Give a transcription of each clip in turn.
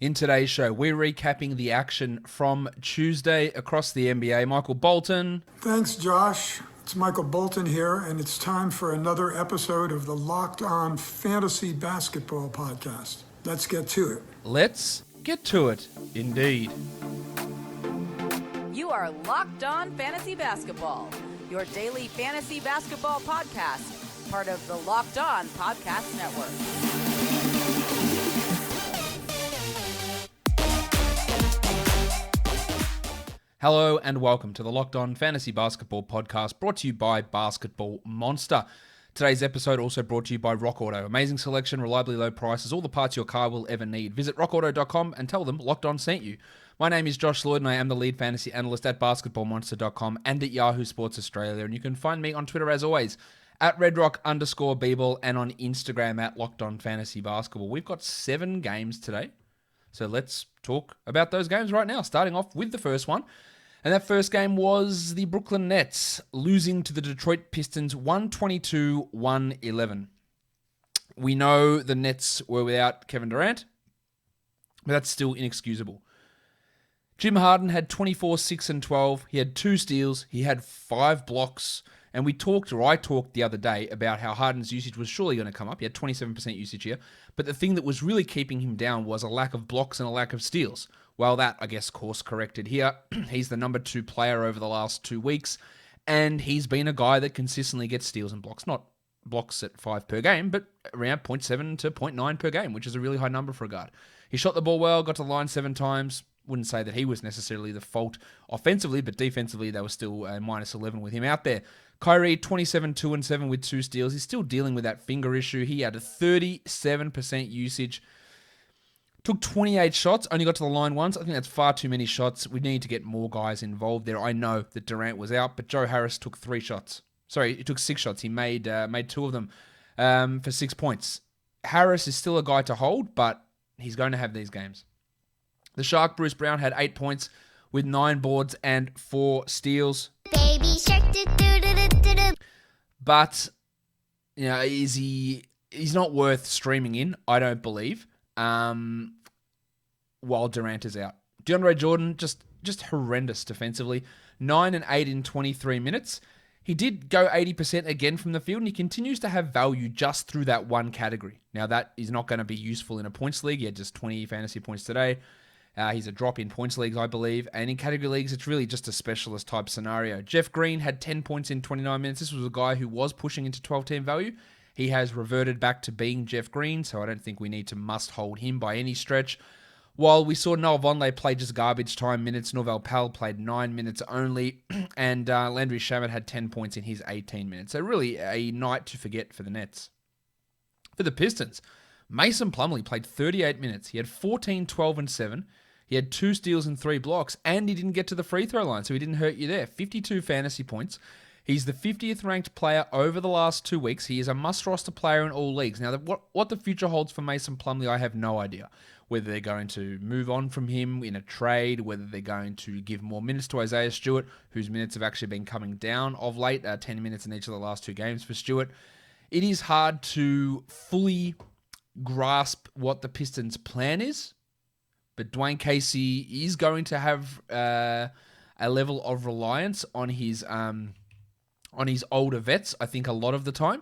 In today's show, we're recapping the action from Tuesday across the NBA. Michael Bolton. Thanks, Josh. It's Michael Bolton here, and it's time for another episode of the Locked On Fantasy Basketball Podcast. Let's get to it. Let's get to it, indeed. You are Locked On Fantasy Basketball, your daily fantasy basketball podcast, part of the Locked On Podcast Network. Hello and welcome to the Locked On Fantasy Basketball Podcast, brought to you by Basketball Monster. Today's episode also brought to you by Rock Auto. Amazing selection, reliably low prices, all the parts your car will ever need. Visit rockauto.com and tell them Locked On sent you. My name is Josh Lloyd and I am the lead fantasy analyst at basketballmonster.com and at Yahoo Sports Australia. And you can find me on Twitter as always at redrock_bball and on Instagram at Locked On Fantasy Basketball. We've got 7 games today, so let's talk about those games right now, starting off with the first one. And that first game was the Brooklyn Nets losing to the Detroit Pistons 122-111. We know the Nets were without Kevin Durant, but that's still inexcusable. Jim Harden had 24, 6, and 12. He had 2 steals. He had 5 blocks. And I talked the other day about how Harden's usage was surely going to come up. He had 27% usage here. But the thing that was really keeping him down was a lack of blocks and a lack of steals. Well, that, I guess, course corrected here. He's the number 2 player over the last 2 weeks. And he's been a guy that consistently gets steals and blocks. Not blocks at 5 per game, but around 0.7 to 0.9 per game, which is a really high number for a guard. He shot the ball well, got to the line 7 times. Wouldn't say that he was necessarily the fault offensively, but defensively, they were still minus 11 with him out there. Kyrie, 27, 2 and 7 with 2 steals. He's still dealing with that finger issue. He had a 37% usage. Took 28 shots, only got to the line once. I think that's far too many shots. We need to get more guys involved there. I know that Durant was out, but Joe Harris took 3 shots. Sorry, he took 6 shots. He made 2 of them for 6 points. Harris is still a guy to hold, but he's going to have these games. The Shark, Bruce Brown, had 8 points with 9 boards and 4 steals. Baby shark, do-do-do-do-do. But, you know, he's not worth streaming in, I don't believe, while Durant is out. DeAndre Jordan, just horrendous defensively. 9 and 8 in 23 minutes. He did go 80% again from the field, and he continues to have value just through that one category. Now, that is not going to be useful in a points league. He had just 20 fantasy points today. He's a drop in points leagues, I believe. And in category leagues, it's really just a specialist type scenario. Jeff Green had 10 points in 29 minutes. This was a guy who was pushing into 12-team value. He has reverted back to being Jeff Green, so I don't think we need to must hold him by any stretch. While we saw Noel Vonleh play just garbage time minutes, Norvel Pal played 9 minutes only, and Landry Shamet had 10 points in his 18 minutes. So really a night to forget for the Nets. For the Pistons, Mason Plumlee played 38 minutes. He had 14, 12, and 7. He had 2 steals and 3 blocks, and he didn't get to the free throw line, so he didn't hurt you there. 52 fantasy points. He's the 50th ranked player over the last 2 weeks. He is a must-roster player in all leagues. Now, what the future holds for Mason Plumlee, I have no idea. Whether they're going to move on from him in a trade, whether they're going to give more minutes to Isaiah Stewart, whose minutes have actually been coming down of late, 10 minutes in each of the last 2 games for Stewart. It is hard to fully grasp what the Pistons' plan is. But Dwayne Casey is going to have a level of reliance on his older vets, I think, a lot of the time.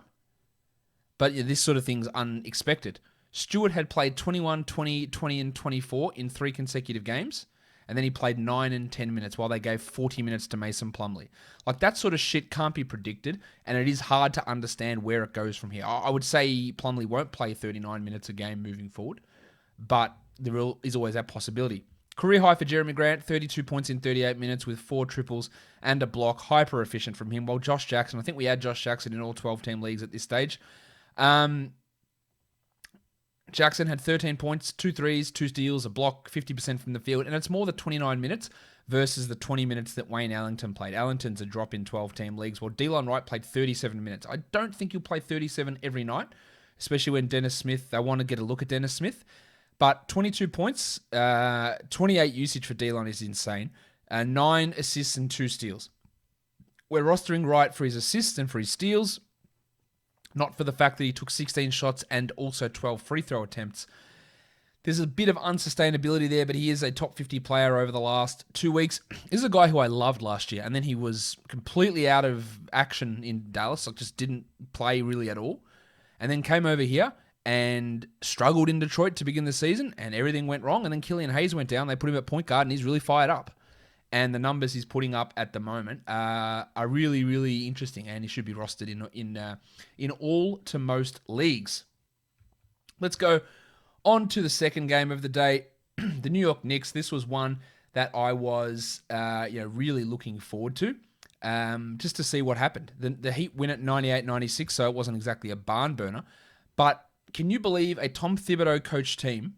But yeah, this sort of thing's unexpected. Stewart had played 21, 20, 20, and 24 in 3 consecutive games. And then he played 9 and 10 minutes while they gave 40 minutes to Mason Plumlee. Like, that sort of shit can't be predicted, and it is hard to understand where it goes from here. I would say Plumlee won't play 39 minutes a game moving forward, but there is always that possibility. Career high for Jerami Grant, 32 points in 38 minutes with 4 triples and a block. Hyper efficient from him. While Josh Jackson, I think we had Josh Jackson in all 12-team leagues at this stage. Jackson had 13 points, 2 threes, 2 steals, a block, 50% from the field, and it's more the 29 minutes versus the 20 minutes that Wayne Ellington played. Ellington's a drop in 12-team leagues, while Delon Wright played 37 minutes. I don't think he'll play 37 every night, especially when Dennis Smith, they want to get a look at Dennis Smith. But 22 points, 28 usage for Delon is insane. 9 assists and 2 steals. We're rostering Wright for his assists and for his steals, not for the fact that he took 16 shots and also 12 free throw attempts. There's a bit of unsustainability there, but he is a top 50 player over the last 2 weeks. This is a guy who I loved last year, and then he was completely out of action in Dallas, like just didn't play really at all, and then came over here and struggled in Detroit to begin the season, and everything went wrong, and then Killian Hayes went down. They put him at point guard, and he's really fired up. And the numbers he's putting up at the moment are really, really interesting, and he should be rostered in all to most leagues. Let's go on to the second game of the day, the New York Knicks. This was one that I was really looking forward to, just to see what happened. The Heat win at 98-96, so it wasn't exactly a barn burner. But can you believe a Tom Thibodeau coach team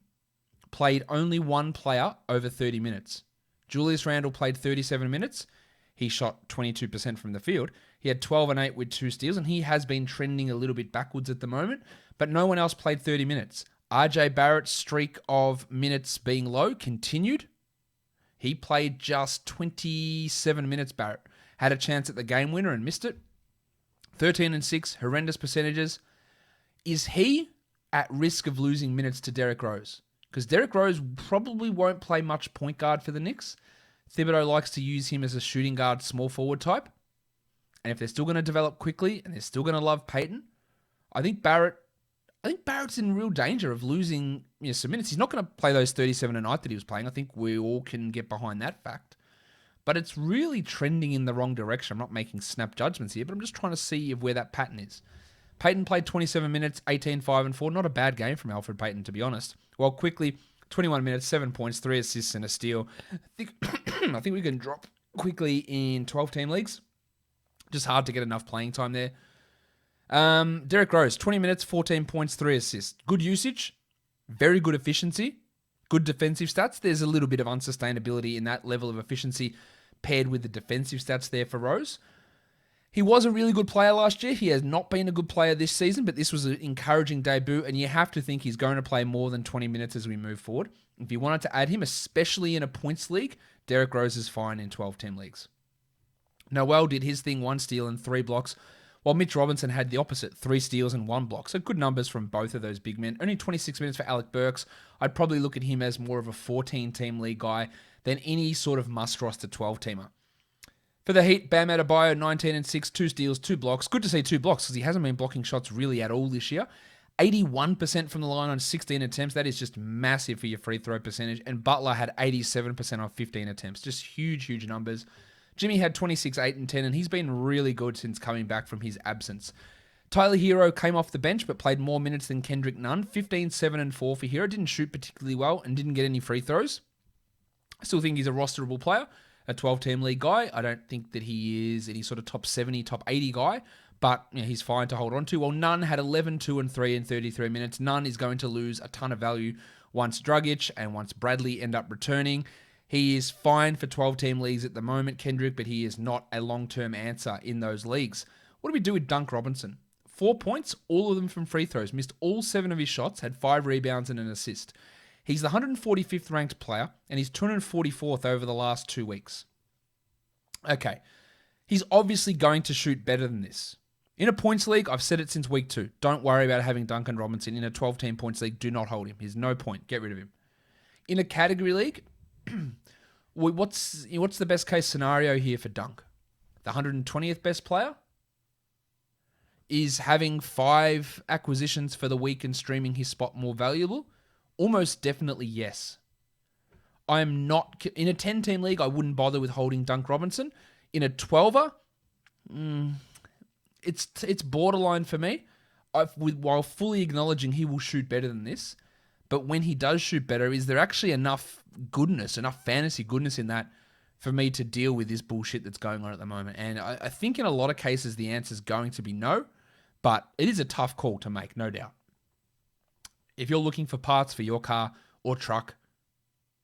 played only one player over 30 minutes? Julius Randle played 37 minutes. He shot 22% from the field. He had 12 and 8 with 2 steals, and he has been trending a little bit backwards at the moment, but no one else played 30 minutes. RJ Barrett's streak of minutes being low continued. He played just 27 minutes, Barrett. Had a chance at the game winner and missed it. 13 and 6, horrendous percentages. Is he at risk of losing minutes to Derrick Rose? Because Derrick Rose probably won't play much point guard for the Knicks. Thibodeau likes to use him as a shooting guard, small forward type. And if they're still going to develop quickly and they're still going to love Peyton, I think Barrett's in real danger of losing some minutes. He's not going to play those 37 a night that he was playing. I think we all can get behind that fact. But it's really trending in the wrong direction. I'm not making snap judgments here, but I'm just trying to see where that pattern is. Peyton played 27 minutes, 18, 5, and 4. Not a bad game from Alfred Peyton, to be honest. While quickly, 21 minutes, 7 points, 3 assists, and a steal. I think we can drop quickly in 12-team leagues. Just hard to get enough playing time there. Derrick Rose, 20 minutes, 14 points, 3 assists. Good usage, very good efficiency, good defensive stats. There's a little bit of unsustainability in that level of efficiency paired with the defensive stats there for Rose. He was a really good player last year. He has not been a good player this season, but this was an encouraging debut, and you have to think he's going to play more than 20 minutes as we move forward. If you wanted to add him, especially in a points league, Derrick Rose is fine in 12-team leagues. Noel did his thing, 1 steal and 3 blocks, while Mitch Robinson had the opposite, 3 steals and 1 block. So good numbers from both of those big men. Only 26 minutes for Alec Burks. I'd probably look at him as more of a 14-team league guy than any sort of must-roster 12-teamer. For the Heat, Bam Adebayo, 19 and 6, 2 steals, 2 blocks. Good to see 2 blocks because he hasn't been blocking shots really at all this year. 81% from the line on 16 attempts. That is just massive for your free throw percentage. And Butler had 87% on 15 attempts. Just huge, huge numbers. Jimmy had 26, 8, and 10, and he's been really good since coming back from his absence. Tyler Hero came off the bench but played more minutes than Kendrick Nunn. 15, 7, and 4 for Hero. Didn't shoot particularly well and didn't get any free throws. I still think he's a rosterable player. A 12-team league guy. I don't think that he is any sort of top 70, top 80 guy, but he's fine to hold on to. Well, Nunn had 11, 2, and 3 in 33 minutes. Nunn is going to lose a ton of value once Dragic and once Bradley end up returning. He is fine for 12-team leagues at the moment, Kendrick, but he is not a long-term answer in those leagues. What do we do with Dunk Robinson? 4 points, all of them from free throws. Missed all 7 of his shots, had 5 rebounds and an assist. He's the 145th ranked player, and he's 244th over the last 2 weeks. Okay, he's obviously going to shoot better than this. In a points league, I've said it since week 2. Don't worry about having Duncan Robinson. In a 12-team points league, do not hold him. He's no point. Get rid of him. In a category league, what's the best case scenario here for Dunk? The 120th best player? Is having 5 acquisitions for the week and streaming his spot more valuable? Almost definitely yes. I'm not... In a 10-team league, I wouldn't bother with holding Dunk Robinson. In a 12er, it's borderline for me. While fully acknowledging he will shoot better than this. But when he does shoot better, is there actually enough goodness, enough fantasy goodness in that for me to deal with this bullshit that's going on at the moment? And I think in a lot of cases, the answer is going to be no. But it is a tough call to make, no doubt. If you're looking for parts for your car or truck,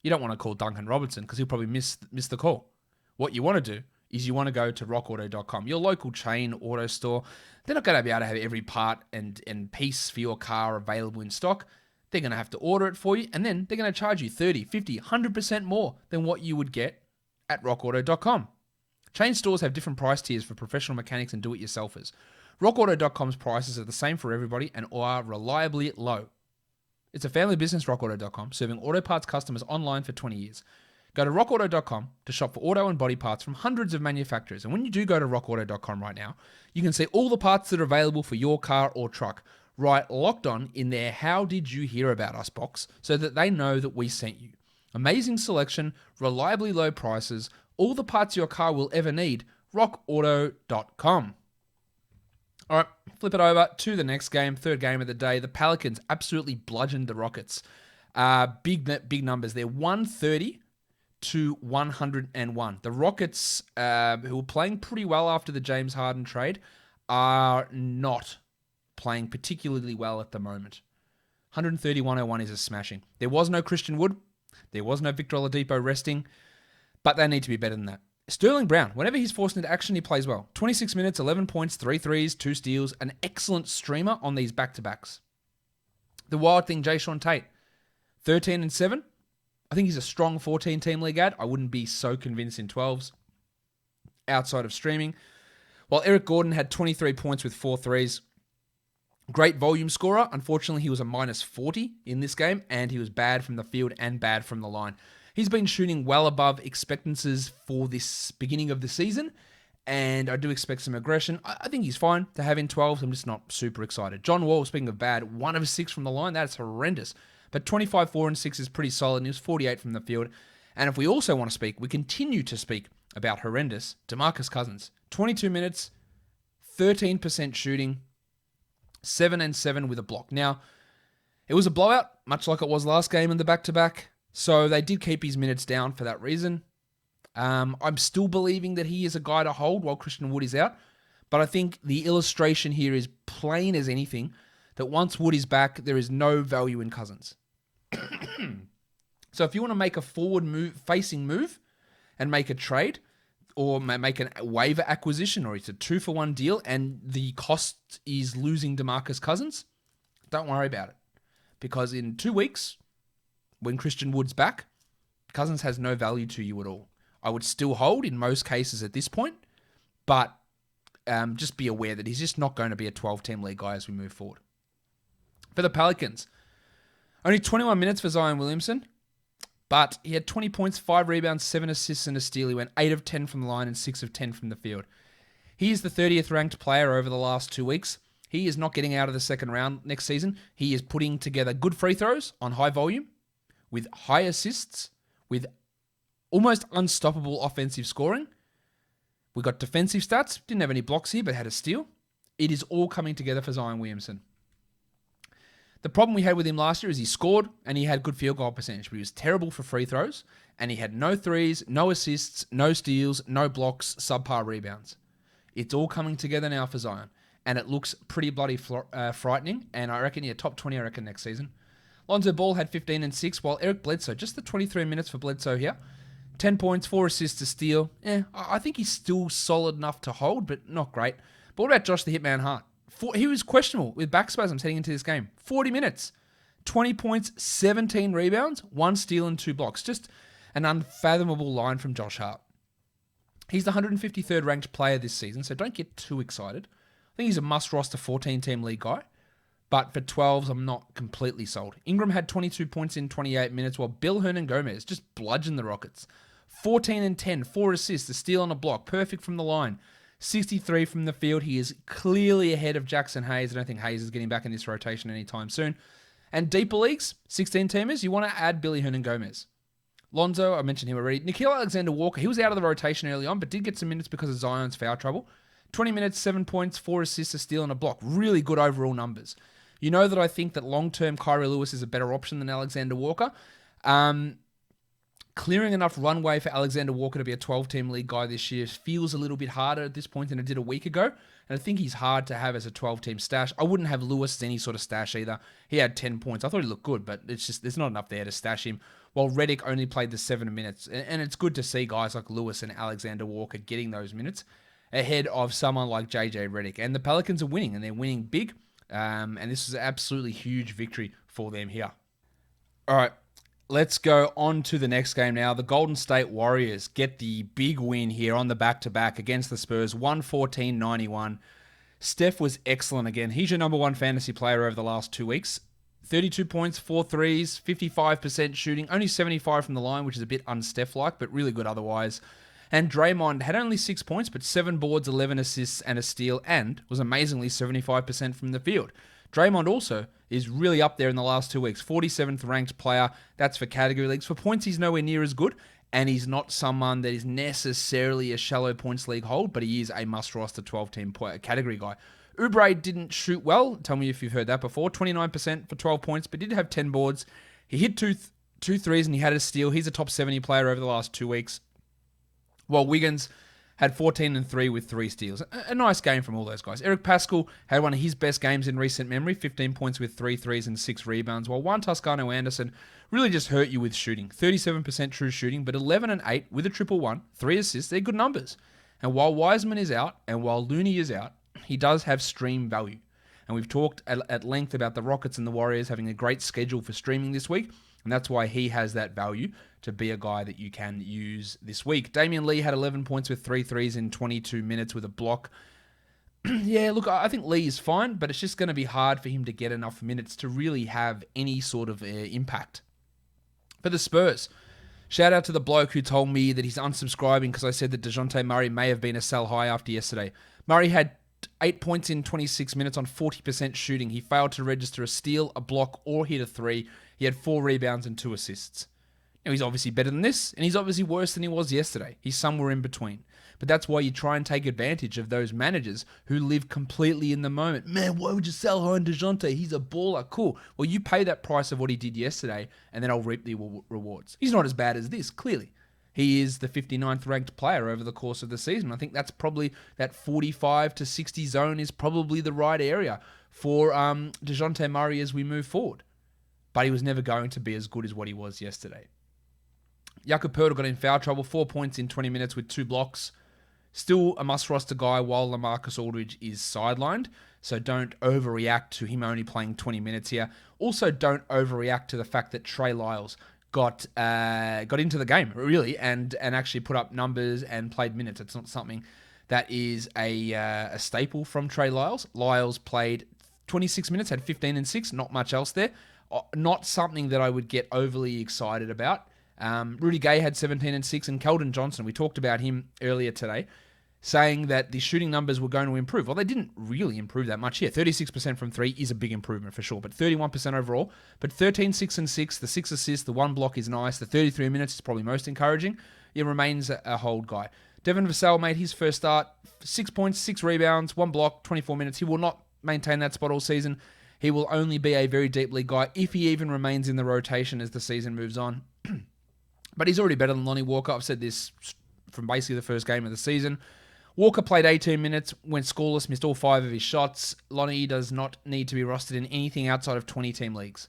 you don't want to call Duncan Robinson because he'll probably miss the call. What you want to do is you want to go to rockauto.com, your local chain auto store. They're not going to be able to have every part and piece for your car available in stock. They're going to have to order it for you, and then they're going to charge you 30, 50, 100% more than what you would get at rockauto.com. Chain stores have different price tiers for professional mechanics and do-it-yourselfers. Rockauto.com's prices are the same for everybody and are reliably low. It's a family business, rockauto.com, serving auto parts customers online for 20 years. Go to rockauto.com to shop for auto and body parts from hundreds of manufacturers. And when you do go to rockauto.com right now, you can see all the parts that are available for your car or truck. Write Locked On in their How Did You Hear About Us box so that they know that we sent you. Amazing selection, reliably low prices, all the parts your car will ever need. rockauto.com. All right, flip it over to the next game, third game of the day. The Pelicans absolutely bludgeoned the Rockets. Big numbers there, 130 to 101. The Rockets, who were playing pretty well after the James Harden trade, are not playing particularly well at the moment. 130-101 is a smashing. There was no Christian Wood. There was no Victor Oladipo resting, but they need to be better than that. Sterling Brown, whenever he's forced into action, he plays well. 26 minutes, 11 points, 3 threes, 2 steals, an excellent streamer on these back-to-backs. The wild thing, Jayshawn Tate, 13 and 7. I think he's a strong 14-team league ad. I wouldn't be so convinced in 12s outside of streaming. While Eric Gordon had 23 points with 4 threes. Great volume scorer. Unfortunately, he was a minus 40 in this game, and he was bad from the field and bad from the line. He's been shooting well above expectancies for this beginning of the season, and I do expect some aggression. I think he's fine to have in 12s. I'm just not super excited. John Wall, speaking of bad, 1 of 6 from the line. That's horrendous. But 25, 4, and 6 is pretty solid, and he was 48 from the field. And if we also want to speak, we continue to speak about horrendous, DeMarcus Cousins. 22 minutes, 13% shooting, 7 and 7 with a block. Now, it was a blowout, much like it was last game in the back-to-back. So they did keep his minutes down for that reason. I'm still believing that he is a guy to hold while Christian Wood is out. But I think the illustration here is plain as anything that once Wood is back, there is no value in Cousins. So if you want to make a facing move and make a trade or make a waiver acquisition, or it's a 2-for-1 deal and the cost is losing DeMarcus Cousins, don't worry about it. Because in 2 weeks, when Christian Wood's back, Cousins has no value to you at all. I would still hold in most cases at this point, but just be aware that he's just not going to be a 12-team league guy as we move forward. For the Pelicans, only 21 minutes for Zion Williamson, but he had 20 points, 5 rebounds, 7 assists, and a steal. He went 8 of 10 from the line and 6 of 10 from the field. He is the 30th ranked player over the last 2 weeks. He is not getting out of the second round next season. He is putting together good free throws on high volume, with high assists, with almost unstoppable offensive scoring. We got defensive stats. Didn't have any blocks here, but had a steal. It is all coming together for Zion Williamson. The problem we had with him last year is he scored and he had good field goal percentage, but he was terrible for free throws, and he had no threes, no assists, no steals, no blocks, subpar rebounds. It's all coming together now for Zion, and it looks pretty bloody frightening, and I reckon, top 20, next season. Lonzo Ball had 15 and 6, while Eric Bledsoe, just the 23 minutes for Bledsoe here, 10 points, 4 assists, a steal. I think he's still solid enough to hold, but not great. But what about Josh the Hitman Hart? He was questionable with back spasms heading into this game. 40 minutes, 20 points, 17 rebounds, 1 steal and 2 blocks. Just an unfathomable line from Josh Hart. He's the 153rd ranked player this season, so don't get too excited. I think he's a must-roster 14-team league guy. But for 12s, I'm not completely sold. Ingram had 22 points in 28 minutes, while Bill Hernan-Gomez just bludgeoned the Rockets. 14 and 10, 4 assists, a steal and a block, perfect from the line. 63 from the field. He is clearly ahead of Jackson Hayes. I don't think Hayes is getting back in this rotation anytime soon. And deeper leagues, 16-teamers, you want to add Billy Hernan-Gomez. Lonzo, I mentioned him already. Nickeil Alexander-Walker, he was out of the rotation early on, but did get some minutes because of Zion's foul trouble. 20 minutes, 7 points, 4 assists, a steal and a block. Really good overall numbers. You know that I think that long-term Kyrie Lewis is a better option than Alexander Walker. Clearing enough runway for Alexander Walker to be a 12-team league guy this year feels a little bit harder at this point than it did a week ago. And I think he's hard to have as a 12-team stash. I wouldn't have Lewis as any sort of stash either. He had 10 points. I thought he looked good, but it's just there's not enough there to stash him. While Redick only played the 7 minutes. And it's good to see guys like Lewis and Alexander Walker getting those minutes ahead of someone like JJ Redick. And the Pelicans are winning, and they're winning big. And this is an absolutely huge victory for them here. All right, let's go on to the next game now. The Golden State Warriors get the big win here on the back-to-back against the Spurs, 114-91. Steph was excellent again. He's your number one fantasy player over the last 2 weeks. 32 points, 4 threes, 55% shooting, only 75 from the line, which is a bit un-Steph-like, but really good otherwise. And Draymond had only 6 points, but 7 boards, 11 assists, and a steal, and was amazingly 75% from the field. Draymond also is really up there in the last 2 weeks. 47th ranked player. That's for category leagues. For points, he's nowhere near as good, and he's not someone that is necessarily a shallow points league hold, but he is a must-roster 12-team category guy. Oubre didn't shoot well. Tell me if you've heard that before. 29% for 12 points, but did have 10 boards. He hit two threes and he had a steal. He's a top 70 player over the last 2 weeks. While Wiggins had 14 and 3 with 3 steals. A nice game from all those guys. Eric Pascal had one of his best games in recent memory, 15 points with 3 threes and 6 rebounds, while Juan Toscano-Anderson really just hurt you with shooting. 37% true shooting, but 11 and 8 with a 1-1, 3 assists. They're good numbers. And while Wiseman is out and while Looney is out, he does have stream value. And we've talked at length about the Rockets and the Warriors having a great schedule for streaming this week, and that's why he has that value to be a guy that you can use this week. Damian Lee had 11 points with 3 threes in 22 minutes with a block. Yeah, look, I think Lee is fine, but it's just going to be hard for him to get enough minutes to really have any sort of impact. For the Spurs, shout out to the bloke who told me that he's unsubscribing because I said that DeJounte Murray may have been a sell high after yesterday. Murray had 8 points in 26 minutes on 40% shooting. He failed to register a steal, a block, or hit a 3. He had 4 rebounds and 2 assists. Now, he's obviously better than this, and he's obviously worse than he was yesterday. He's somewhere in between. But that's why you try and take advantage of those managers who live completely in the moment. Man, why would you sell high on DeJounte? He's a baller. Cool. Well, you pay that price of what he did yesterday, and then I'll reap the rewards. He's not as bad as this, clearly. He is the 59th ranked player over the course of the season. I think that's probably that 45 to 60 zone is probably the right area for DeJounte Murray as we move forward. But he was never going to be as good as what he was yesterday. Jakob Poeltl got in foul trouble, 4 points in 20 minutes with 2 blocks. Still a must-roster guy while LaMarcus Aldridge is sidelined, so don't overreact to him only playing 20 minutes here. Also, don't overreact to the fact that Trey Lyles got into the game, really, and actually put up numbers and played minutes. It's not something that is a staple from Trey Lyles. Lyles played 26 minutes, had 15 and 6, not much else there. Not something that I would get overly excited about. Rudy Gay had 17 and 6, and Keldon Johnson, we talked about him earlier today, saying that the shooting numbers were going to improve. Well, they didn't really improve that much here. 36% from 3 is a big improvement for sure, but 31% overall. But 13, 6 and 6, the 6 assists, the 1 block is nice. The 33 minutes is probably most encouraging. It remains a hold guy. Devin Vassell made his first start, 6 points, 6 rebounds, 1 block, 24 minutes. He will not maintain that spot all season. He will only be a very deep league guy if he even remains in the rotation as the season moves on. But he's already better than Lonnie Walker. I've said this from basically the first game of the season. Walker played 18 minutes, went scoreless, missed all 5 of his shots. Lonnie does not need to be rostered in anything outside of 20-team leagues.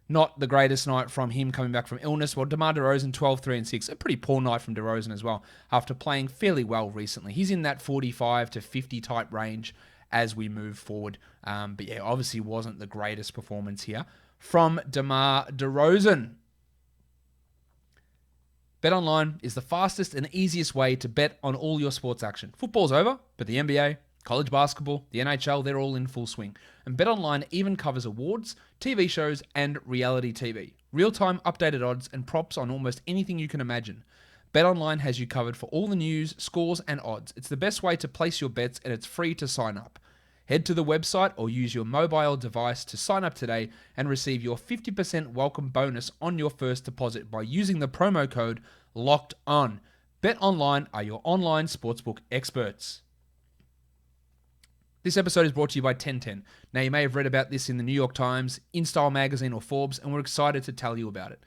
Not the greatest night from him coming back from illness. Well, DeMar DeRozan, 12, 3 and 6. A pretty poor night from DeRozan as well, after playing fairly well recently. He's in that 45 to 50 type range as we move forward. But yeah, obviously wasn't the greatest performance here from DeMar DeRozan. BetOnline is the fastest and easiest way to bet on all your sports action. Football's over, but the NBA, college basketball, the NHL, they're all in full swing. And BetOnline even covers awards, TV shows, and reality TV. Real-time updated odds and props on almost anything you can imagine. BetOnline has you covered for all the news, scores, and odds. It's the best way to place your bets, and it's free to sign up. Head to the website or use your mobile device to sign up today and receive your 50% welcome bonus on your first deposit by using the promo code LOCKEDON. BetOnline are your online sportsbook experts. This episode is brought to you by 1010. Now, you may have read about this in the New York Times, InStyle magazine, or Forbes, and we're excited to tell you about it.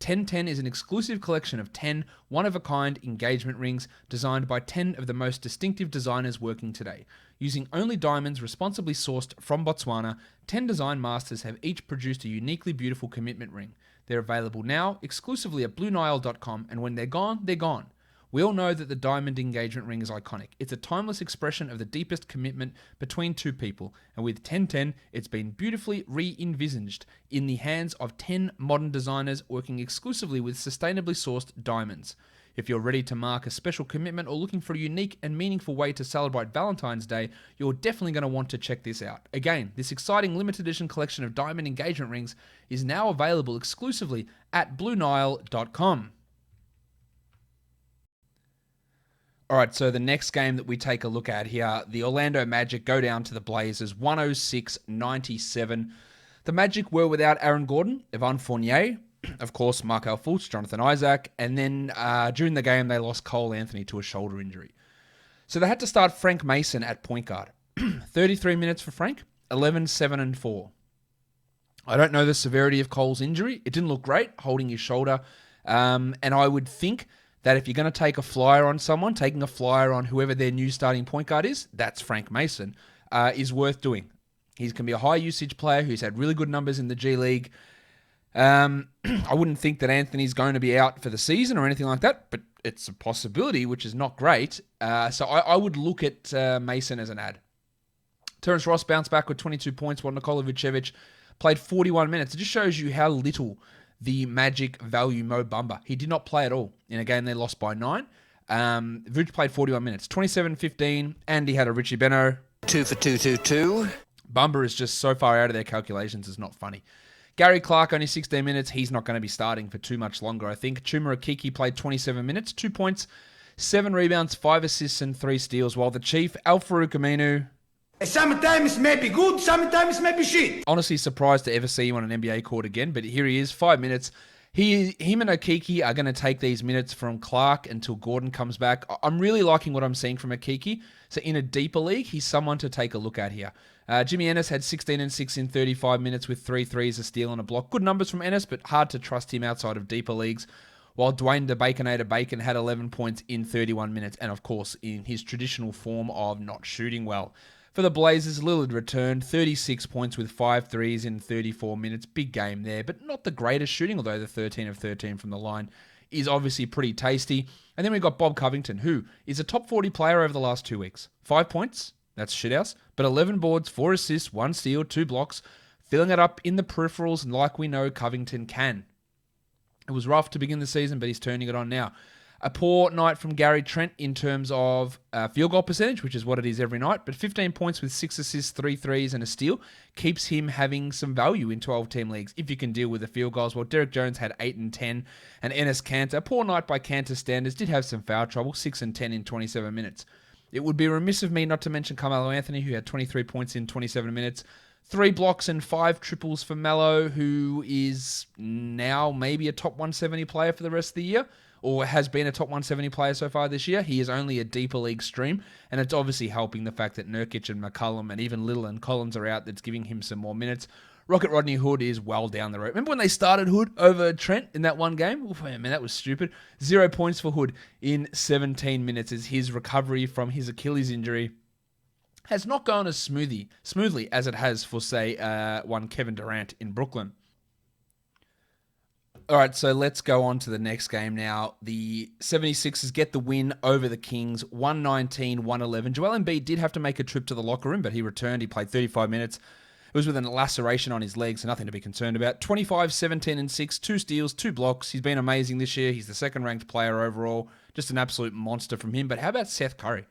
1010 is an exclusive collection of 10 one-of-a-kind engagement rings designed by 10 of the most distinctive designers working today. Using only diamonds responsibly sourced from Botswana, 10 design masters have each produced a uniquely beautiful commitment ring. They're available now exclusively at BlueNile.com, and when they're gone, they're gone. We all know that the diamond engagement ring is iconic. It's a timeless expression of the deepest commitment between two people, and with 1010, it's been beautifully re-envisaged in the hands of 10 modern designers working exclusively with sustainably sourced diamonds. If you're ready to mark a special commitment or looking for a unique and meaningful way to celebrate Valentine's Day, you're definitely going to want to check this out. Again, this exciting limited edition collection of diamond engagement rings is now available exclusively at BlueNile.com. All right, so the next game that we take a look at here, the Orlando Magic go down to the Blazers, 106-97. The Magic were without Aaron Gordon, Evan Fournier, of course, Markel Fultz, Jonathan Isaac, and then during the game, they lost Cole Anthony to a shoulder injury. So they had to start Frank Mason at point guard. 33 minutes for Frank, 11, 7, and 4. I don't know the severity of Cole's injury. It didn't look great, holding his shoulder. And I would think that if you're going to take a flyer on someone, taking a flyer on whoever their new starting point guard is, that's Frank Mason, is worth doing. He's going to be a high-usage player who's had really good numbers in the G League. I wouldn't think that Anthony's going to be out for the season or anything like that, but it's a possibility, which is not great. So I would look at Mason as an ad. Terrence Ross bounced back with 22 points, while Nikola Vucevic played 41 minutes. It just shows you how little the Magic value Mo Bamba. He did not play at all in a game they lost by 9. Vuce played 41 minutes, 27-15, and he had a Richie Beno. 2 for 2. Bamba is just so far out of their calculations, it's not funny. Gary Clark, only 16 minutes. He's not going to be starting for too much longer, I think. Chuma Okeke played 27 minutes, 2 points, 7 rebounds, 5 assists, and 3 steals, while the Chief, Al-Farouq Aminu... Sometimes may be good, sometimes may be shit. Honestly surprised to ever see him on an NBA court again, but here he is, 5 minutes. Him and Okeke are going to take these minutes from Clark until Gordon comes back. I'm really liking what I'm seeing from Okeke. So in a deeper league, he's someone to take a look at here. Jimmy Ennis had 16 and 6 in 35 minutes with 3 threes, a steal, and a block. Good numbers from Ennis, but hard to trust him outside of deeper leagues. While Dwayne the Baconator Bacon had 11 points in 31 minutes, and of course in his traditional form of not shooting well. For the Blazers, Lillard returned 36 points with 5 threes in 34 minutes. Big game there, but not the greatest shooting, although the 13 of 13 from the line is obviously pretty tasty. And then we've got Bob Covington, who is a top 40 player over the last 2 weeks. 5 points, that's shithouse, but 11 boards, 4 assists, 1 steal, 2 blocks, filling it up in the peripherals like we know Covington can. It was rough to begin the season, but he's turning it on now. A poor night from Gary Trent in terms of field goal percentage, which is what it is every night, but 15 points with 6 assists, 3 threes, and a steal keeps him having some value in 12-team leagues if you can deal with the field goals. Well, Derrick Jones had 8 and 10, and Enes Kanter, a poor night by Kanter standards, did have some foul trouble, 6 and 10 in 27 minutes. It would be remiss of me not to mention Carmelo Anthony, who had 23 points in 27 minutes, 3 blocks and 5 triples for Melo, who is now maybe a top 170 player for the rest of the year, or has been a top 170 player so far this year. He is only a deeper league stream, and it's obviously helping the fact that Nurkic and McCollum and even Little and Collins are out. That's giving him some more minutes. Rocket Rodney Hood is well down the road. Remember when they started Hood over Trent in that one game? Oof, man, that was stupid. 0 points for Hood in 17 minutes as his recovery from his Achilles injury has not gone as smoothly as it has for, say, one Kevin Durant in Brooklyn. All right, so let's go on to the next game now. The 76ers get the win over the Kings, 119-111. Joel Embiid did have to make a trip to the locker room, but he returned. He played 35 minutes. It was with a laceration on his leg, so nothing to be concerned about. 25, 17, and 6, 2 steals, 2 blocks. He's been amazing this year. He's the second-ranked player overall. Just an absolute monster from him. But how about Seth Curry?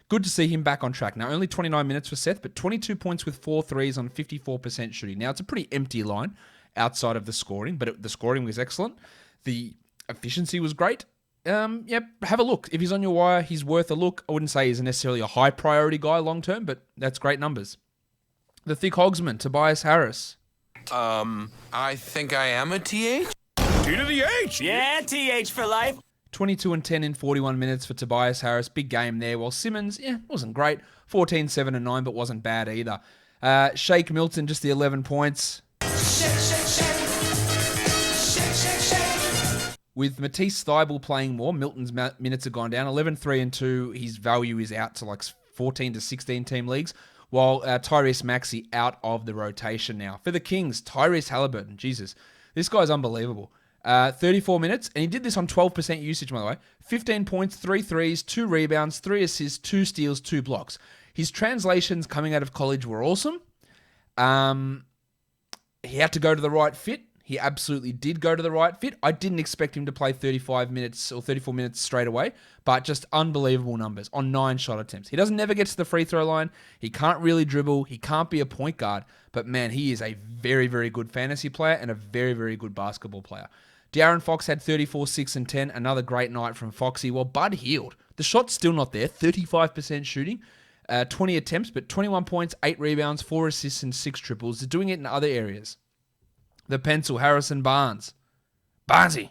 Good to see him back on track. Now, only 29 minutes for Seth, but 22 points with 4 threes on 54% shooting. Now, it's a pretty empty line outside of the scoring, but the scoring was excellent. The efficiency was great. Have a look. If he's on your wire, he's worth a look. I wouldn't say he's necessarily a high priority guy long term, but that's great numbers. The thick hogsman, Tobias Harris. I think I am a TH? T to the H. Yeah, TH for life. 22 and 10 in 41 minutes for Tobias Harris. Big game there. While Simmons, wasn't great. 14, 7, and 9, but wasn't bad either. Shake Milton, just the 11 points. With Matisse Thybulle playing more, Milton's minutes have gone down. 11, 3, and 2. His value is out to like 14 to 16 team leagues. While Tyrese Maxey out of the rotation now. For the Kings, Tyrese Halliburton. Jesus, this guy's unbelievable. 34 minutes, and he did this on 12% usage, by the way. 15 points, 3 threes, 2 rebounds, 3 assists, 2 steals, 2 blocks. His translations coming out of college were awesome. He had to go to the right fit. He absolutely did go to the right fit. I didn't expect him to play 35 minutes or 34 minutes straight away, but just unbelievable numbers on 9 shot attempts. He doesn't never get to the free throw line. He can't really dribble. He can't be a point guard, but man, he is a very, very good fantasy player and a very, very good basketball player. De'Aaron Fox had 34, 6, and 10. Another great night from Foxy. Well, Bud Hield. The shot's still not there. 35% shooting. 20 attempts, but 21 points, 8 rebounds, 4 assists, and 6 triples. They're doing it in other areas. The pencil, Harrison Barnes. Barnesy.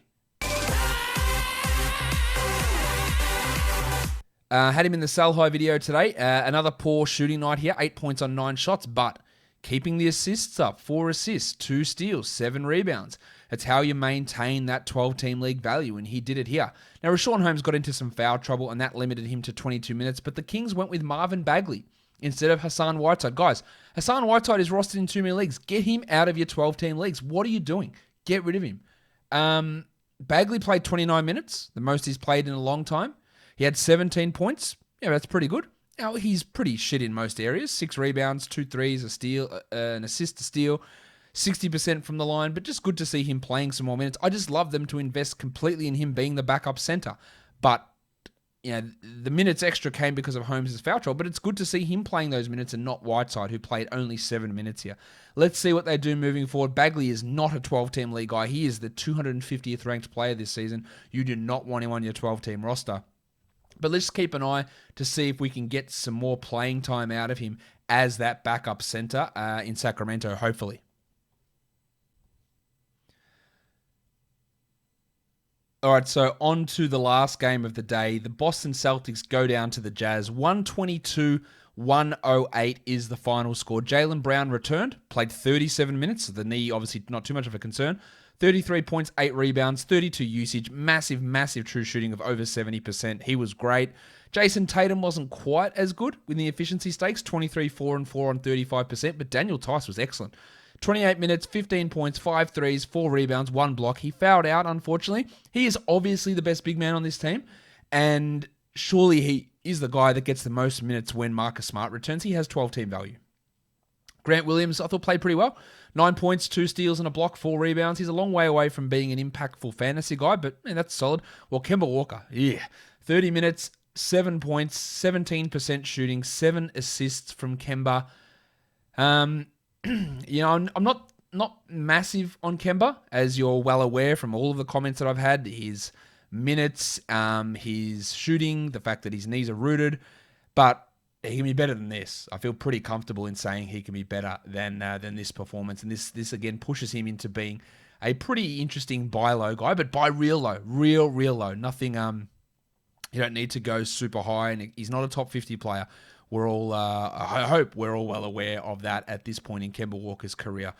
Had him in the sell high video today. Another poor shooting night here. 8 points on 9 shots, but keeping the assists up. 4 assists, 2 steals, 7 rebounds. That's how you maintain that 12-team league value, and he did it here. Now, Rashawn Holmes got into some foul trouble, and that limited him to 22 minutes, but the Kings went with Marvin Bagley instead of Hassan Whiteside. Guys, Hassan Whiteside is rostered in too many leagues. Get him out of your 12-team leagues. What are you doing? Get rid of him. Bagley played 29 minutes, the most he's played in a long time. He had 17 points. Yeah, that's pretty good. Now, he's pretty shit in most areas. 6 rebounds, 2 threes, a steal, an assist, a steal. 60% from the line, but just good to see him playing some more minutes. I just love them to invest completely in him being the backup center. But the minutes extra came because of Holmes' foul trouble, but it's good to see him playing those minutes and not Whiteside, who played only 7 minutes here. Let's see what they do moving forward. Bagley is not a 12-team league guy. He is the 250th ranked player this season. You do not want him on your 12-team roster. But let's keep an eye to see if we can get some more playing time out of him as that backup center in Sacramento, hopefully. All right, so on to the last game of the day. The Boston Celtics go down to the Jazz. 122-108 is the final score. Jaylen Brown returned, played 37 minutes. The knee, obviously not too much of a concern. 33 points, 8 rebounds, 32 usage. Massive, massive true shooting of over 70%. He was great. Jason Tatum wasn't quite as good with the efficiency stakes. 23, 4 and 4 on 35%, but Daniel Tice was excellent. 28 minutes, 15 points, 5 threes, 4 rebounds, 1 block. He fouled out, unfortunately. He is obviously the best big man on this team, and surely he is the guy that gets the most minutes when Marcus Smart returns. He has 12-team value. Grant Williams, I thought, played pretty well. 9 points, 2 steals and a block, 4 rebounds. He's a long way away from being an impactful fantasy guy, but man, that's solid. Well, Kemba Walker, 30 minutes, 7 points, 17% shooting, 7 assists from Kemba. I'm not massive on Kemba, as you're well aware from all of the comments that I've had. His minutes, his shooting, the fact that his knees are rooted, but he can be better than this. I feel pretty comfortable in saying he can be better than this performance, and this again pushes him into being a pretty interesting buy low guy, but buy real low, real low. Nothing. You don't need to go super high, and he's not a top 50 player. We're all, I hope we're all well aware of that at this point in Kemba Walker's career.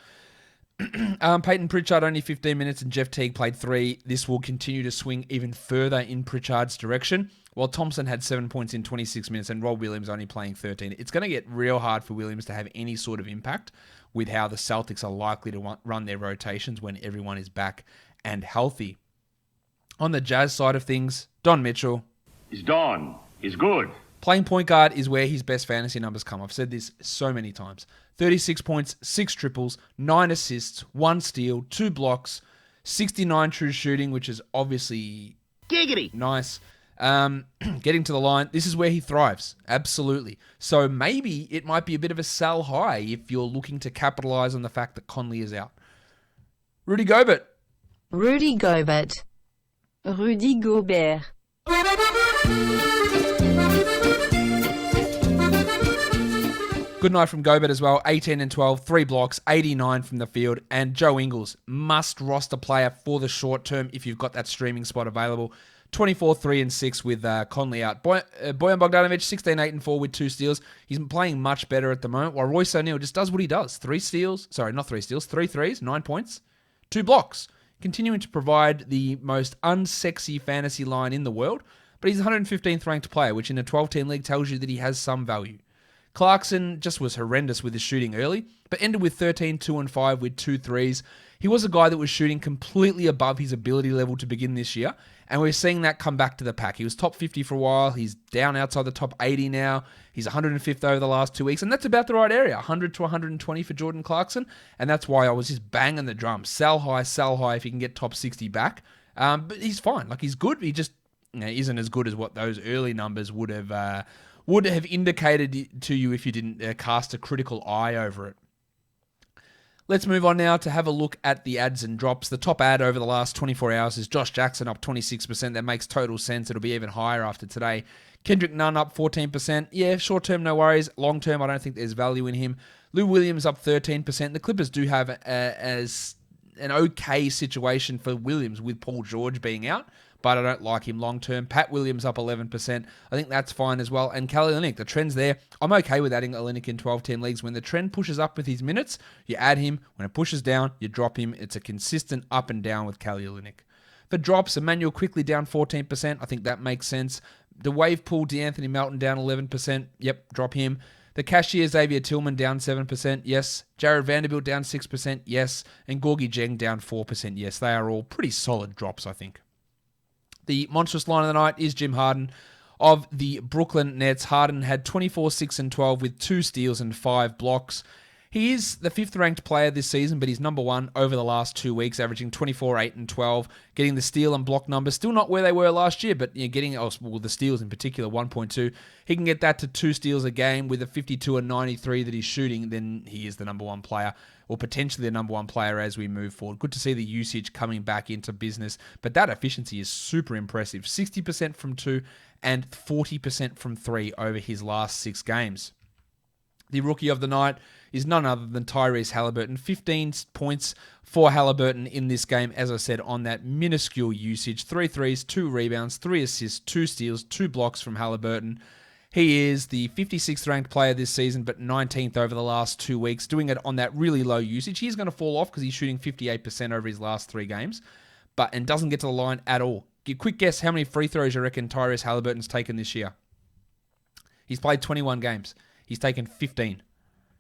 Peyton Pritchard only 15 minutes and Jeff Teague played 3. This will continue to swing even further in Pritchard's direction, while Thompson had 7 points in 26 minutes and Rob Williams only playing 13. It's going to get real hard for Williams to have any sort of impact with how the Celtics are likely to run their rotations when everyone is back and healthy. On the Jazz side of things, Don Mitchell. He's Don. He's good. Playing point guard is where his best fantasy numbers come. I've said this so many times. 36 points, 6 triples, 9 assists, 1 steal, 2 blocks, 69 true shooting, which is obviously giggity nice. Getting to the line, this is where he thrives. Absolutely. So maybe it might be a bit of a sell high if you're looking to capitalize on the fact that Conley is out. Rudy Gobert. Rudy Gobert. Rudy Gobert. Good night from Gobert as well. 18 and 12, 3 blocks, 89 from the field. And Joe Ingles, must roster player for the short term if you've got that streaming spot available. 24, 3 and 6 with Conley out. Bojan Bogdanovic, 16, 8 and 4 with 2 steals. He's playing much better at the moment, while Royce O'Neal just does what he does. 3 threes, 9 points, 2 blocks. Continuing to provide the most unsexy fantasy line in the world, but he's 115th ranked player, which in a 12-team league tells you that he has some value. Clarkson just was horrendous with his shooting early, but ended with 13, 2 and 5 with 2 threes. He was a guy that was shooting completely above his ability level to begin this year, and we're seeing that come back to the pack. He was top 50 for a while. He's down outside the top 80 now. He's 105th over the last 2 weeks, and that's about the right area, 100 to 120 for Jordan Clarkson, and that's why I was just banging the drum. Sell high if you can get top 60 back. But he's fine. Like, he's good. He just isn't as good as what those early numbers would have indicated to you if you didn't cast a critical eye over it. Let's move on now to have a look at the adds and drops. The top ad over the last 24 hours is Josh Jackson up 26%. That makes total sense. It'll be even higher after today. Kendrick Nunn up 14%. Yeah, short term, no worries. Long term, I don't think there's value in him. Lou Williams up 13%. The Clippers do have as an okay situation for Williams with Paul George being out, but I don't like him long term. Pat Williams up 11%. I think that's fine as well. And Kelly Olynyk, the trend's there. I'm okay with adding Olynyk in 12-team leagues. When the trend pushes up with his minutes, you add him. When it pushes down, you drop him. It's a consistent up and down with Kelly Olynyk. For drops, Emmanuel quickly down 14%. I think that makes sense. The wave pool, DeAnthony Melton down 11%. Yep, drop him. The cashier, Xavier Tillman, down 7%. Yes. Jared Vanderbilt, down 6%. Yes. And Gorgie Jeng, down 4%. Yes. They are all pretty solid drops, I think. The monstrous line of the night is Jim Harden of the Brooklyn Nets. Harden had 24, 6, and 12 with 2 steals and 5 blocks. He is the 5th ranked player this season, but he's number 1 over the last 2 weeks, averaging 24, 8, and 12, getting the steal and block numbers. Still not where they were last year, but getting the steals in particular, 1.2. He can get that to 2 steals a game with a 52 and 93 that he's shooting, then he is the number 1 player, or potentially the number 1 player as we move forward. Good to see the usage coming back into business, but that efficiency is super impressive. 60% from 2 and 40% from 3 over his last 6 games. The rookie of the night is none other than Tyrese Halliburton. 15 points for Halliburton in this game, as I said, on that minuscule usage. 3 threes, 2 rebounds, 3 assists, 2 steals, 2 blocks from Halliburton. He is the 56th ranked player this season, but 19th over the last 2 weeks, doing it on that really low usage. He's going to fall off because he's shooting 58% over his last 3 games, and doesn't get to the line at all. Quick guess how many free throws you reckon Tyrese Halliburton's taken this year? He's played 21 games. He's taken 15.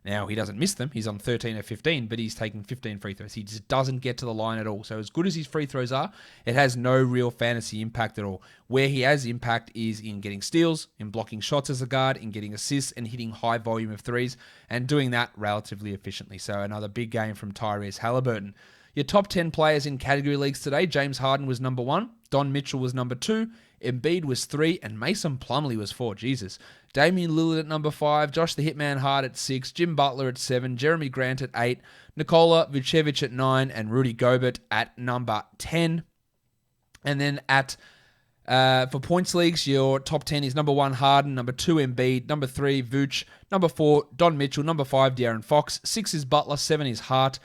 Now, he doesn't miss them. He's on 13 of 15, but he's taken 15 free throws. He just doesn't get to the line at all. So as good as his free throws are, it has no real fantasy impact at all. Where he has impact is in getting steals, in blocking shots as a guard, in getting assists, and hitting high volume of threes, and doing that relatively efficiently. So another big game from Tyrese Halliburton. Your top 10 players in category leagues today, James Harden was number 1, Don Mitchell was number 2, Embiid was 3, and Mason Plumlee was 4. Jesus. Damian Lillard at number 5, Josh the Hitman Hart at 6, Jim Butler at 7, Jeremy Grant at 8, Nikola Vucevic at 9, and Rudy Gobert at number 10. And then for points leagues, your top 10 is number 1, Harden, number 2, Embiid, number 3, Vooch, number 4, Don Mitchell, number 5, De'Aaron Fox, 6 is Butler, 7 is Hart,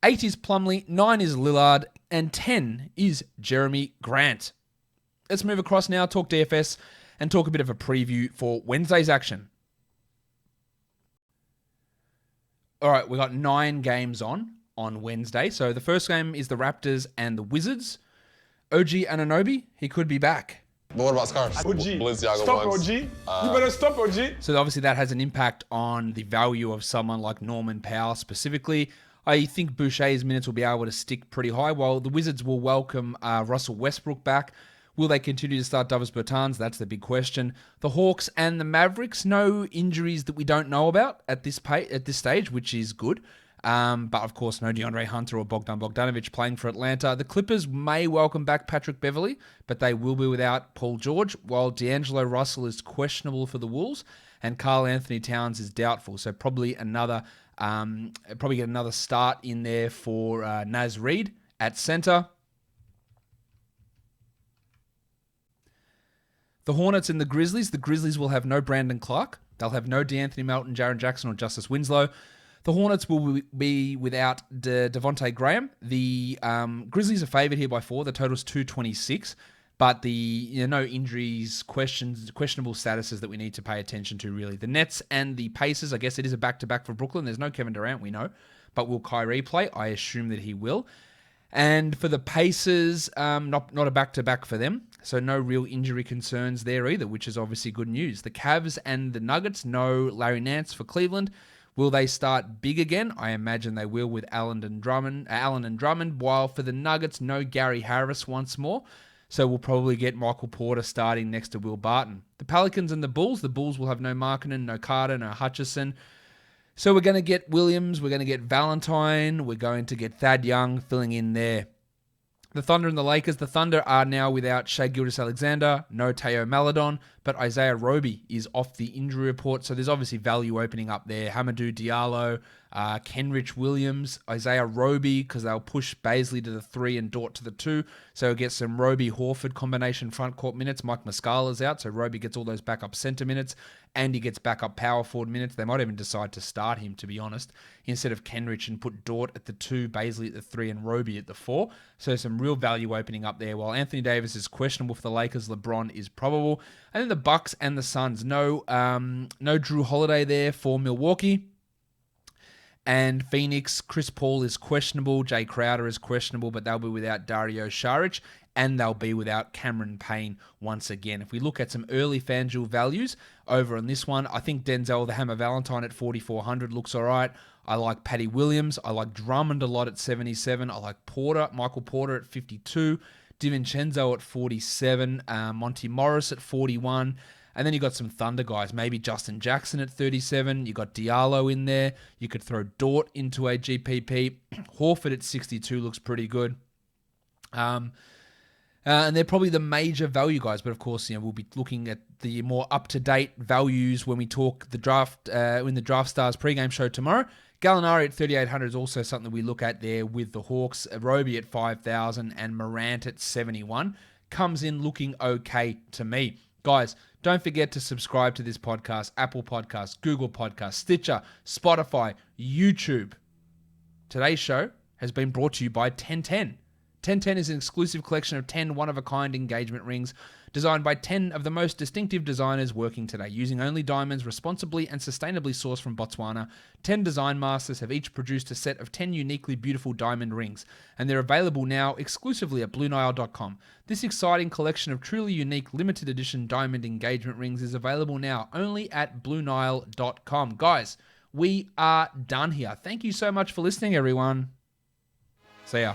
8 is Plumlee, 9 is Lillard, and 10 is Jeremy Grant. Let's move across now, talk DFS, and talk a bit of a preview for Wednesday's action. All right, we got 9 games on Wednesday. So the first game is the Raptors and the Wizards. OG Anunoby, he could be back. But what about scarves? OG. Stop OG. You better stop OG. So obviously that has an impact on the value of someone like Norman Powell specifically. I think Boucher's minutes will be able to stick pretty high, while the Wizards will welcome Russell Westbrook back. Will they continue to start Davis Bertans? That's the big question. The Hawks and the Mavericks, no injuries that we don't know about at this stage, which is good. But of course, no DeAndre Hunter or Bogdan Bogdanovic playing for Atlanta. The Clippers may welcome back Patrick Beverley, but they will be without Paul George, while D'Angelo Russell is questionable for the Wolves, and Karl Anthony Towns is doubtful. So probably get another start in there for Naz Reid at center. The Hornets and the Grizzlies. The Grizzlies will have no Brandon Clark. They'll have no DeAnthony Melton, Jaren Jackson, or Justice Winslow. The Hornets will be without Devontae Graham. The Grizzlies are favored here by 4. The total's 226. But the no injuries, questionable statuses that we need to pay attention to, really. The Nets and the Pacers, I guess it is a back-to-back for Brooklyn. There's no Kevin Durant, we know. But will Kyrie play? I assume that he will. And for the Pacers, not a back-to-back for them. So no real injury concerns there either, which is obviously good news. The Cavs and the Nuggets, no Larry Nance for Cleveland. Will they start big again? I imagine they will with Allen and Drummond. While for the Nuggets, no Gary Harris once more. So we'll probably get Michael Porter starting next to Will Barton. The Pelicans and the Bulls will have no Markkanen, no Carter, no Hutchison. So we're going to get Williams, we're going to get Valentine, we're going to get Thad Young filling in there. The Thunder and the Lakers. The Thunder are now without Shai Gilgeous-Alexander, no Teo Maledon, but Isaiah Roby is off the injury report, so there's obviously value opening up there. Hamidou Diallo, Kenrich Williams, Isaiah Roby, because they'll push Baisley to the 3 and Dort to the 2, so we'll get some Roby-Horford combination front court minutes. Mike Muscala's out, so Roby gets all those backup center minutes, and he gets backup power forward minutes. They might even decide to start him, to be honest, instead of Kenrich, and put Dort at the 2, Baisley at the 3, and Roby at the 4. So some real value opening up there. While Anthony Davis is questionable for the Lakers, LeBron is probable. And then the Bucks and the Suns. No Drew Holiday there for Milwaukee. And Phoenix, Chris Paul is questionable. Jay Crowder is questionable, but they'll be without Dario Saric. And they'll be without Cameron Payne once again. If we look at some early FanDuel values over on this one, I think Denzel the Hammer Valentine at 4,400 looks all right. I like Patty Williams. I like Drummond a lot at 77. I like Michael Porter at 52. DiVincenzo at 47. Monty Morris at 41. And then you got some Thunder guys. Maybe Justin Jackson at 37. You got Diallo in there. You could throw Dort into a GPP. Horford at 62 looks pretty good. And they're probably the major value guys. But of course, we'll be looking at the more up-to-date values when we talk the draft in the Draft Stars pregame show tomorrow. Gallinari at 3,800 is also something we look at there with the Hawks. Roby at 5,000 and Morant at 71. Comes in looking okay to me. Guys, don't forget to subscribe to this podcast, Apple Podcasts, Google Podcasts, Stitcher, Spotify, YouTube. Today's show has been brought to you by 1010. 1010 is an exclusive collection of 10 one-of-a-kind engagement rings designed by 10 of the most distinctive designers working today. Using only diamonds responsibly and sustainably sourced from Botswana, 10 design masters have each produced a set of 10 uniquely beautiful diamond rings, and they're available now exclusively at BlueNile.com. This exciting collection of truly unique limited edition diamond engagement rings is available now only at BlueNile.com. Guys, we are done here. Thank you so much for listening, everyone. See ya.